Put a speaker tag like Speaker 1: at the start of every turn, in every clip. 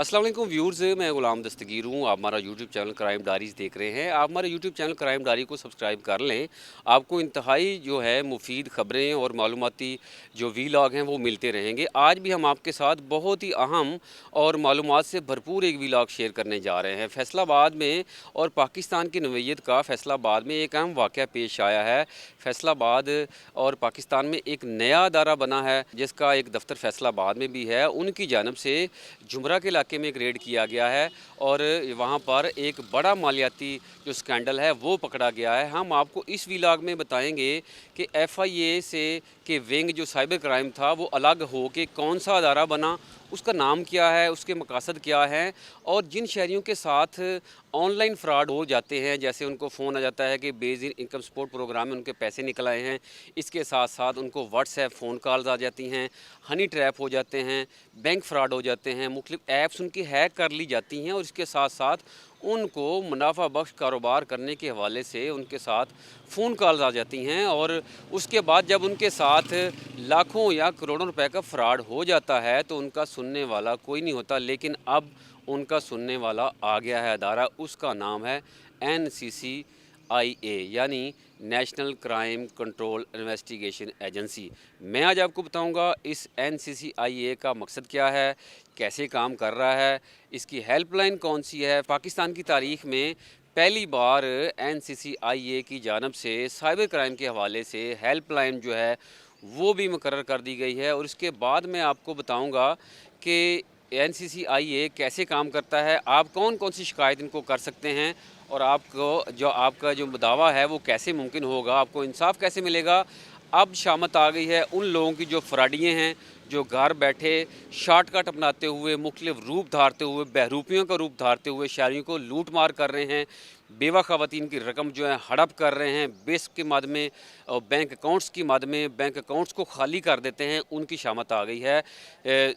Speaker 1: अस्सलाम वालेकुम व्यूअर्स, मैं गुलाम दस्तगीर हूँ। आप हमारा यूट्यूब चैनल क्राइम डायरीज़ देख रहे हैं। आप हमारे यूट्यूब चैनल क्राइम डायरी को सब्सक्राइब कर लें। आपको इंतहाई जो है मुफीद ख़बरें और मालूमाती जो वीलॉग हैं वो मिलते रहेंगे। आज भी हम आपके साथ बहुत ही अहम और मालूमात से भरपूर एक वीलॉग शेयर करने जा रहे हैं। फैसलाबाद में और पाकिस्तान की नवैयत का फैसलाबाद में एक अहम वाक़या पेश आया है। फैसलाबाद और पाकिस्तान में एक नया अदारा बना है जिसका एक दफ्तर फैसलाबाद में भी है। उनकी जानब से जुमरा के इलाके में एक रेड किया गया है और वहाँ पर एक बड़ा मालियाती जो स्कैंडल है वो पकड़ा गया है। हम आपको इस वीलॉग में बताएंगे कि FIA से के विंग जो साइबर क्राइम था वो अलग हो के कौन सा अदारा बना, उसका नाम क्या है, उसके मकासद क्या हैं, और जिन शहरियों के साथ ऑनलाइन फ्रॉड हो जाते हैं, जैसे उनको फ़ोन आ जाता है कि बेसिक इनकम सपोर्ट प्रोग्राम में उनके पैसे निकल आए हैं, इसके साथ साथ उनको व्हाट्सएप फ़ोन कॉल्स आ जाती हैं, हनी ट्रैप हो जाते हैं, बैंक फ्रॉड हो जाते हैं, मुख्तलिफ ऐप्स उनकी हैक कर ली जाती हैं और इसके साथ साथ उनको मुनाफा बख्श कारोबार करने के हवाले से उनके साथ फ़ोन कॉल्स आ जाती हैं। और उसके बाद जब उनके साथ लाखों या करोड़ों रुपए का फ्रॉड हो जाता है तो उनका सुनने वाला कोई नहीं होता। लेकिन अब उनका सुनने वाला आ गया है अदारा, उसका नाम है NCCIA यानी national crime control investigation agency. मैं आज आपको बताऊंगा इस NCCIA का मकसद क्या है, कैसे काम कर रहा है, इसकी हेल्पलाइन कौन सी है। पाकिस्तान की तारीख़ में पहली बार NCCIA की जानब से साइबर क्राइम के हवाले से हेल्पलाइन जो है वो भी मुकर्रर कर दी गई है। और इसके बाद मैं आपको बताऊंगा कि NCCIA कैसे काम करता है, आप कौन कौन सी शिकायत इनको कर सकते हैं और आपका जो दावा है वो कैसे मुमकिन होगा, आपको इंसाफ कैसे मिलेगा। अब शामत आ गई है उन लोगों की जो फ्राडिये हैं, जो घर बैठे शॉर्टकट अपनाते हुए, मुख्तलिफ रूप धारते हुए, बहरूपियों का रूप धारते हुए शहरियों को लूट मार कर रहे हैं, बेवा ख़वातीन की रकम जो है हड़प कर रहे हैं, बेस के मद में और बैंक अकाउंट्स की मद में बैंक अकाउंट्स को खाली कर देते हैं, उनकी शामत आ गई है।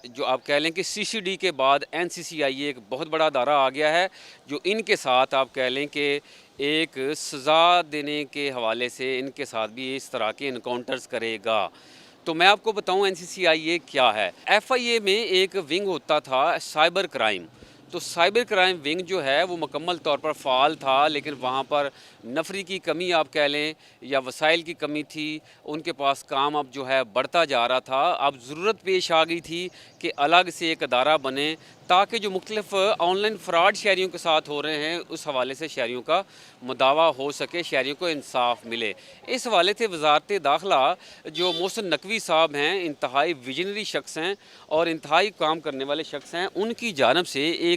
Speaker 1: जो आप कह लें कि CCD के बाद NCCIA एक बहुत बड़ा अदारा आ गया है जो इनके साथ आप कह लें कि एक सज़ा देने के हवाले से इनके साथ भी इस तरह के इनकाउंटर्स करेगा। तो मैं आपको बताऊं NCCIA क्या है। FIA में एक विंग होता था साइबर क्राइम, तो साइबर क्राइम विंग जो है वो मुकम्मल तौर पर फ़ाल था, लेकिन वहाँ पर नफरी की कमी आप कह लें या वसाइल की कमी थी, उनके पास काम अब जो है बढ़ता जा रहा था। अब ज़रूरत पेश आ गई थी कि अलग से एक अदारा बने ताकि जो मुख्तलिफ ऑनलाइन फ़्रॉड शहरियों के साथ हो रहे हैं उस हवाले से शहरियों का मुदावा हो सके, शहरियों को इंसाफ मिले। इस हवाले से वज़ारत दाखिला जो मोहसिन नकवी साहब हैं, इंतहाई विजनरी शख्स हैं और इंतहाई काम करने वाले शख्स हैं, उनकी जानब से एक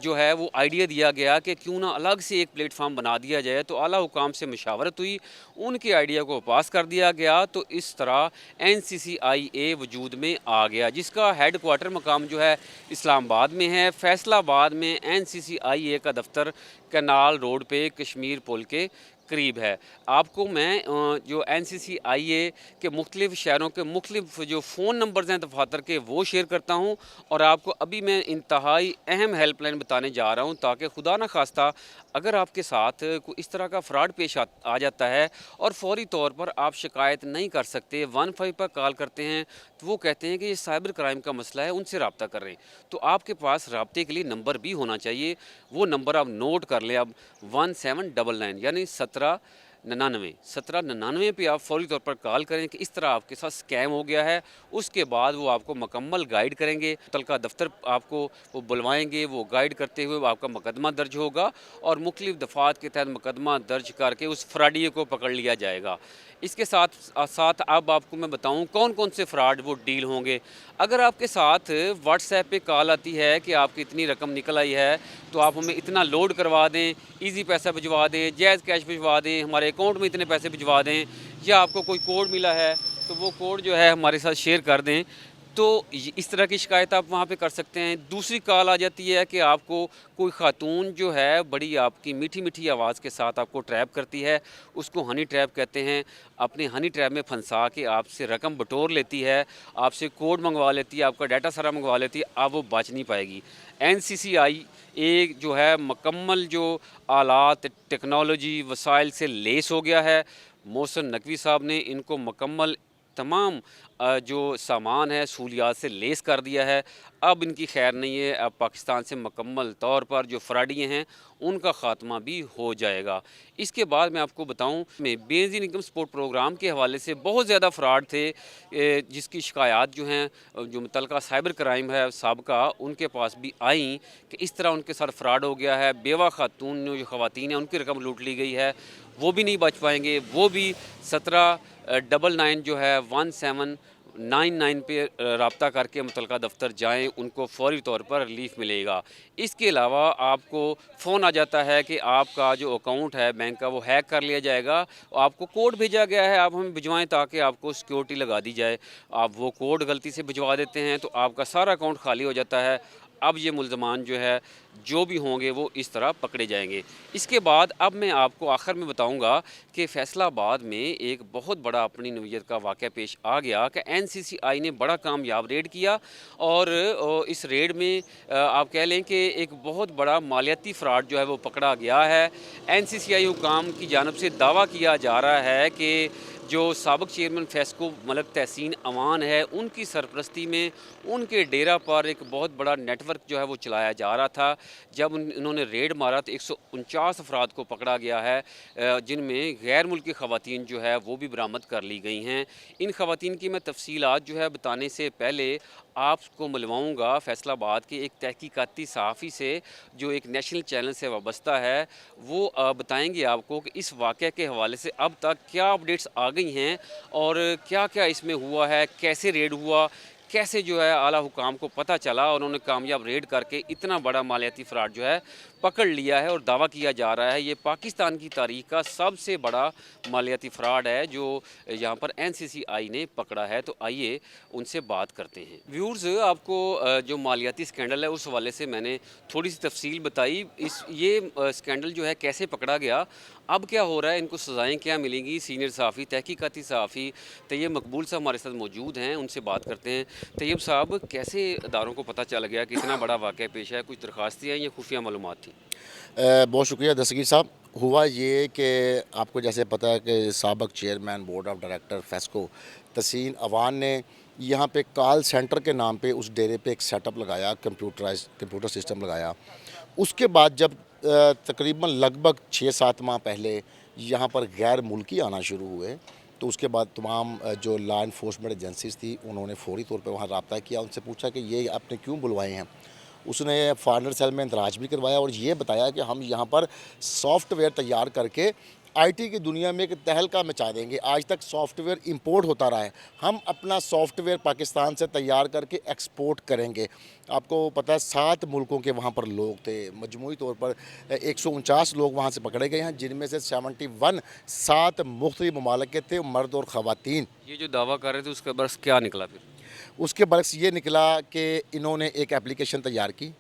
Speaker 1: जो है वो आइडिया दिया गया कि क्यों ना अलग से एक प्लेटफार्म बना दिया जाए। तो आला हुकाम से मशावरत हुई, उनके आइडिया को पास कर दिया गया, तो इस तरह NCCIA वजूद में आ गया, जिसका हेड क्वार्टर मकाम जो है इस्लामाबाद में है। फैसलाबाद में NCCIA का दफ्तर कैनाल रोड पे कश्मीर पुल के करीब है। आपको मैं जो NCCIA के मुख्तलिफ शहरों के मुख्तलिफ जो फ़ोन नंबर्स हैं दफातर के वो शेयर करता हूँ और आपको अभी मैं इंतहाई अहम हेल्पलाइन बताने जा रहा हूँ ताकि खुदा न खास्ता अगर आपके साथ कोई इस तरह का फ्रॉड पेश आ जाता है और फौरी तौर पर आप शिकायत नहीं कर सकते, 15 पर कॉल करते हैं तो वो कहते हैं कि ये साइबर क्राइम का मसला है, उनसे रब्ता कर रहे हैं, तो आपके पास रब्ते के लिए नंबर भी होना चाहिए। वो नंबर आप नोट कर लें, अब 1799 यानी 1799 पे आप फौरी तौर पर कॉल करें कि इस तरह आपके साथ स्कैम हो गया है। उसके बाद वो आपको मुकम्मल गाइड करेंगे, तलका दफ्तर आपको वो बुलवाएंगे, वो गाइड करते हुए आपका मुकदमा दर्ज होगा और मुख्तलिफ दफ़ात के तहत मुकदमा दर्ज करके उस फ्रॉडिये को पकड़ लिया जाएगा। इसके साथ साथ अब आपको मैं बताऊं कौन कौन से फ्रॉड वो डील होंगे। अगर आपके साथ व्हाट्सएप पे कॉल आती है कि आपकी इतनी रकम निकल आई है तो आप हमें इतना लोड करवा दें, इजी पैसा भिजवा दें, जायज़ कैश भिजवा दें, हमारे अकाउंट में इतने पैसे भिजवा दें, या आपको कोई कोड मिला है तो वो कोड जो है हमारे साथ शेयर कर दें, तो इस तरह की शिकायत आप वहाँ पे कर सकते हैं। दूसरी कॉल आ जाती है कि आपको कोई ख़ातून जो है बड़ी आपकी मीठी मीठी आवाज़ के साथ आपको ट्रैप करती है, उसको हनी ट्रैप कहते हैं। अपने हनी ट्रैप में फंसा के आपसे रकम बटोर लेती है, आपसे कोड मंगवा लेती है, आपका डाटा सारा मंगवा लेती है, अब वो बच नहीं पाएगी। एनसीसीआई एक जो है मुकम्मल जो आलात टेक्नोलॉजी वसाइल से लेस हो गया है। मोहसिन नकवी साहब ने इनको मुकम्मल तमाम जो सामान है सहूलियात से लेस कर दिया है। अब इनकी खैर नहीं है। अब पाकिस्तान से मुकम्मल तौर पर जो फ़राडिये हैं उनका ख़ात्मा भी हो जाएगा। इसके बाद मैं आपको बताऊं, में बेनज़ीर इनकम सपोर्ट प्रोग्राम के हवाले से बहुत ज़्यादा फ़्रॉड थे, जिसकी शिकायत जो हैं जो मुतलका साइबर क्राइम है साबका उनके पास भी आई कि इस तरह उनके साथ फ़्रॉड हो गया है। बेवा खातून जो ख़वातीन हैं उनकी रकम लूट ली गई है, वो भी नहीं बच पाएंगे। वो भी 1799 जो है 1799 पे रब्ता करके मुतलका दफ्तर जाएं, उनको फ़ौरी तौर पर रिलीफ़ मिलेगा। इसके अलावा आपको फ़ोन आ जाता है कि आपका जो अकाउंट है बैंक का वो हैक कर लिया जाएगा, आपको कोड भेजा गया है, आप हमें भिजवाएं ताकि आपको सिक्योरिटी लगा दी जाए। आप वो कोड गलती से भिजवा देते हैं तो आपका सारा अकाउंट खाली हो जाता है। अब ये मुल्ज़मान जो है जो भी होंगे वो इस तरह पकड़े जाएंगे। इसके बाद अब मैं आपको आखिर में बताऊंगा कि फैसलाबाद में एक बहुत बड़ा अपनी नौयत का वाक़या पेश आ गया कि एनसीसीआई ने बड़ा कामयाब रेड किया और इस रेड में आप कह लें कि एक बहुत बड़ा मालियाती फ़्रॉड जो है वो पकड़ा गया है। एनसीसीआई हुकाम की जानिब से दावा किया जा रहा है कि जो साबिक़ चेयरमैन फेस्को मलिक तहसीन अमान है उनकी सरपरस्ती में उनके डेरा पर एक बहुत बड़ा नेटवर्क जो है वो चलाया जा रहा था। जब इन्होंने रेड मारा तो 149 अफराद को पकड़ा गया है, जिनमें गैर मुल्की ख़वातीन जो है वो भी बरामद कर ली गई हैं। इन ख़वातीन की मैं तफसीलात जो है बताने से पहले आपको मिलवाऊँगा फैसलाबाद के एक तहकीकाती सहाफ़ी से जो एक नेशनल चैनल से वाबस्ता है। वो बताएंगे आपको कि इस वाक़े के हवाले से अब तक क्या अपडेट्स आ गई हैं और क्या क्या इसमें हुआ है, कैसे रेड हुआ, कैसे जो है आला हुकाम को पता चला और उन्होंने कामयाब रेड करके इतना बड़ा मालियाती फ़्रॉड जो है पकड़ लिया है। और दावा किया जा रहा है ये पाकिस्तान की तारीख़ का सबसे बड़ा मालियाती फ़्रॉड है जो यहाँ पर एनसीसीआई ने पकड़ा है। तो आइए उनसे बात करते हैं। व्यूअर्स, आपको जो मालियाती स्कैंडल है उस हवाले से मैंने थोड़ी सी तफसील बताई। ये स्कैंडल जो है कैसे पकड़ा गया, अब क्या हो रहा है, इनको सज़ाएँ क्या मिलेंगी। सीनियर सहाफ़ी तहकीकाती सहाफ़ी तैयब मकबूल साहब हमारे साथ मौजूद हैं, उनसे बात करते हैं। तैयब साहब, कैसे इदारों को पता चल गया कि इतना बड़ा वाक़या पेश है? कुछ दरख्वास्तें हैं या खुफिया मालूमात थी?
Speaker 2: बहुत शुक्रिया दस्तगीर साहब। हुआ ये कि आपको जैसे पता है कि साबिक़ chairman board of director FESCO Tahseen Awan ने यहाँ पे कॉल सेंटर के नाम पे उस डेरे पे एक सेटअप लगाया, कंप्यूटर सिस्टम लगाया। उसके बाद जब तकरीबन लगभग 6-7 माह पहले यहाँ पर गैर मुल्की आना शुरू हुए, तो उसके बाद तमाम जो लॉ इन्फोर्समेंट एजेंसीज़ थी उन्होंने फ़ौरी तौर पे वहाँ रब्ता किया, उनसे पूछा कि ये आपने क्यों बुलवाए हैं। उसने फॉरेनर सेल में इंदराज भी करवाया और ये बताया कि हम यहाँ पर सॉफ्टवेयर तैयार करके आईटी की दुनिया में एक तहलका मचा देंगे। आज तक सॉफ्टवेयर इंपोर्ट होता रहा है, हम अपना सॉफ्टवेयर पाकिस्तान से तैयार करके एक्सपोर्ट करेंगे। आपको पता है 7 मुल्कों के वहाँ पर लोग थे, मजमूई तौर पर 149 लोग वहाँ से पकड़े गए हैं, जिनमें से 71 7 मुख्तलिफ ममालिक के थे, मर्द और ख़वातीन।
Speaker 1: ये जो दावा कर रहे थे उसके बरस क्या निकला फिर?
Speaker 2: उसके बरक्स ये निकला कि इन्होंने एक एप्लीकेशन तैयार की,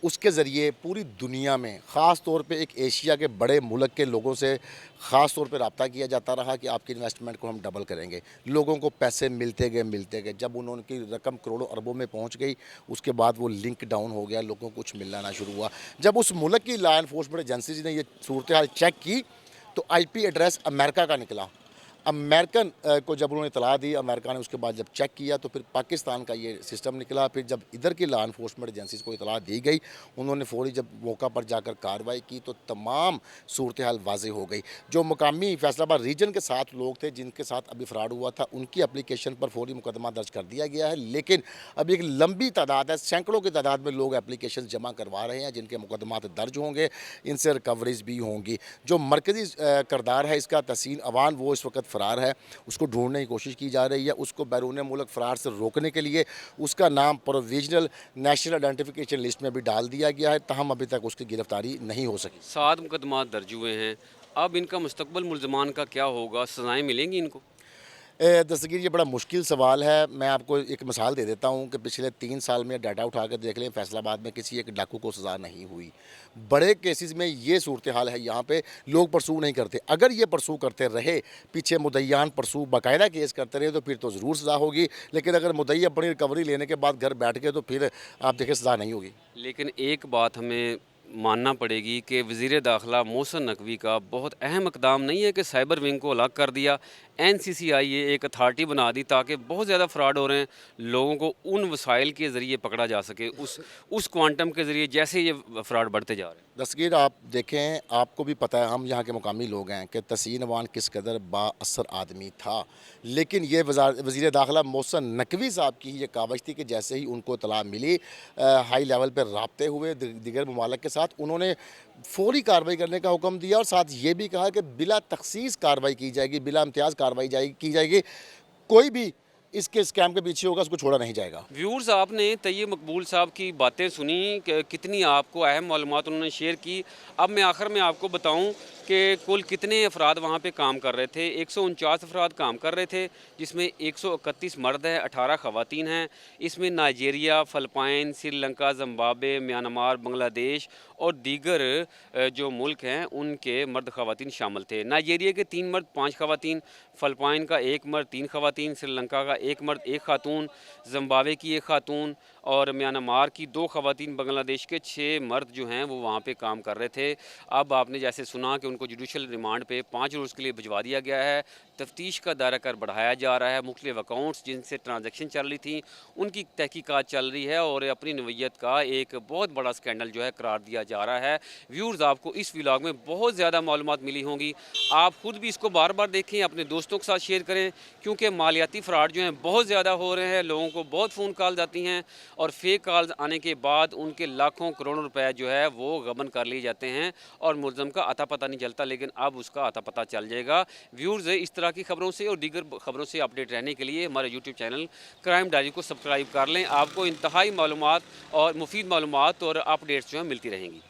Speaker 2: उसके ज़रिए पूरी दुनिया में ख़ास तौर पे एक एशिया के बड़े मुल्क के लोगों से ख़ास तौर पे रब्ता किया जाता रहा कि आपकी इन्वेस्टमेंट को हम डबल करेंगे। लोगों को पैसे मिलते गए, जब उनकी रकम करोड़ों अरबों में पहुंच गई, उसके बाद वो लिंक डाउन हो गया, लोगों को कुछ मिलना ना शुरू हुआ। जब उस मुल्क की लॉ इन्फोर्समेंट एजेंसीज ने ये सूरत हाल चेक की तो IP एड्रेस अमेरिका का निकला। अमेरिकन को जब उन्होंने इतला दी, अमेरिका ने उसके बाद जब चेक किया तो फिर पाकिस्तान का ये सिस्टम निकला। फिर जब इधर की लॉ इन्फोर्समेंट एजेंसीज़ को इतला दी गई, उन्होंने फ़ौरी जब मौका पर जाकर कार्रवाई की तो तमाम सूरत हाल वाज़ेह हो गई। जो मुकामी फैसलाबाद रीजन के 7 लोग थे जिनके साथ अभी फ्रॉड हुआ था, उनकी एप्लीकेशन पर फ़ौरी मुकदमा दर्ज कर दिया गया है। लेकिन अभी एक लंबी तादाद है, सैकड़ों की तादाद में लोग एप्लीकेशन जमा करवा रहे हैं जिनके मुकदमात दर्ज होंगे, इनसे रिकवरीज भी होंगी। जो मरकज़ी करदार है इसका तहसीन अवान, वो इस वक्त फ़रार है, उसको ढूंढने की कोशिश की जा रही है। उसको बैरून मुल्क फ़रार से रोकने के लिए उसका नाम प्रोविजनल नेशनल आइडेंटिफिकेशन लिस्ट में भी डाल दिया गया है, ताहम अभी तक उसकी गिरफ्तारी नहीं हो सकी।
Speaker 1: 7 मुकदमा दर्ज हुए हैं, अब इनका मुस्तकबल मुल्ज़मान का क्या होगा, सज़ाएँ मिलेंगी इनको?
Speaker 2: दस्तगीर, ये बड़ा मुश्किल सवाल है। मैं आपको एक मिसाल दे देता हूँ कि पिछले 3 साल में डाटा उठा कर देख लें, फैसलाबाद में किसी एक डाकू को सज़ा नहीं हुई। बड़े केसेस में ये सूरत हाल है, यहाँ पे लोग परसू नहीं करते। अगर ये परसू करते रहे, पीछे मुद्दईयान परसू बाकायदा केस करते रहे, तो फिर तो ज़रूर सज़ा होगी। लेकिन अगर मुद्दई अपनी रिकवरी लेने के बाद घर बैठ गए, तो फिर आप देखें सज़ा नहीं होगी।
Speaker 1: लेकिन एक बात हमें मानना पड़ेगी कि वज़ीर दाखिला मोहसिन नकवी का बहुत अहम इक़दाम नहीं है कि साइबर विंग को अलग कर दिया, NCCIA एक अथॉरिटी बना दी ताकि बहुत ज़्यादा फ्रॉड हो रहे हैं, लोगों को उन वसाइल के ज़रिए पकड़ा जा सके, उस क्वांटम के ज़रिए जैसे ये फ्रॉड बढ़ते जा रहे हैं।
Speaker 2: दस्तगीर, आप देखें, आपको भी पता है, हम यहाँ के मुकामी लोग हैं कि तहसीन अवान किस कदर बाअसर आदमी था। लेकिन ये वज़ीर दाखिला मोहसिन नकवी साहब की ये कावश थी कि जैसे ही उनको इत्तला मिली, हाई लेवल पर राब्ते हुए दीगर ममालिक के साथ, उन्होंने फौरी कार्रवाई करने का हुक्म दिया और साथ ये भी कहा कि बिला तखसीस कार्रवाई की जाएगी, बिला इम्तियाज़ कार्रवाई की जाएगी। कोई भी इसके स्कैम के पीछे होगा, उसको छोड़ा नहीं जाएगा।
Speaker 1: व्यूअर्स, आपने तैयब मकबूल साहब की बातें सुनी कि कितनी आपको अहम मालूमात उन्होंने शेयर की। अब मैं आखिर में आपको बताऊं कि कुल कितने अफराद वहाँ पे काम कर रहे थे। 149 अफराद काम कर रहे थे, जिसमें 131 मर्द हैं, 18 ख़वातीन हैं। इसमें Nigeria, Philippine, Sri Lanka, Zimbabwe, Myanmar, Bangladesh और दीगर जो मुल्क हैं उनके मर्द ख़वातीन शामिल थे। नाइजीरिया के 3 मर्द 5 ख़वातीन, फ़िलिपाइन का 1 मर्द 3 ख़वातीन, श्रीलंका का 1 मर्द 1 खातून, ज़िम्बाब्वे की 1 खातून और म्यांमार की 2 ख़वातीन, बांग्लादेश के 6 मर्द जो हैं वो वहाँ पे काम कर रहे थे। अब आपने जैसे सुना कि उनको जुडिशल रिमांड पे 5 रोज़ के लिए भिजवा दिया गया है। तफ्तीश का दायरा कर बढ़ाया जा रहा है। मुख्तलिफ अकाउंट्स जिनसे ट्रांजैक्शन चल रही थी उनकी तहकीकात चल रही है और अपनी नवीयत का एक बहुत बड़ा स्कैंडल जो है करार दिया जा रहा है। व्यूअर्स, आपको इस व्लॉग में बहुत ज़्यादा मालूमात मिली होंगी। आप खुद भी इसको बार बार देखें, अपने दोस्तों के साथ शेयर करें, क्योंकि मालियाती फ़्रॉड जो हैं बहुत ज़्यादा हो रहे हैं। लोगों को बहुत फ़ोन कॉल्स आती हैं और फेक कॉल्स आने के बाद उनके लाखों करोड़ों रुपए जो है वो गबन कर लिए जाते हैं और मुलज़म का अता पता नहीं चलता, लेकिन अब उसका अता पता चल जाएगा। व्यूअर्स, इस तरह की खबरों से और दीगर खबरों से अपडेट रहने के लिए हमारे यूट्यूब चैनल क्राइम डायरी को सब्सक्राइब कर लें। आपको इंतहाई मालूमात और मुफीद मालूमात और अपडेट्स जो हैं मिलती रहेंगी।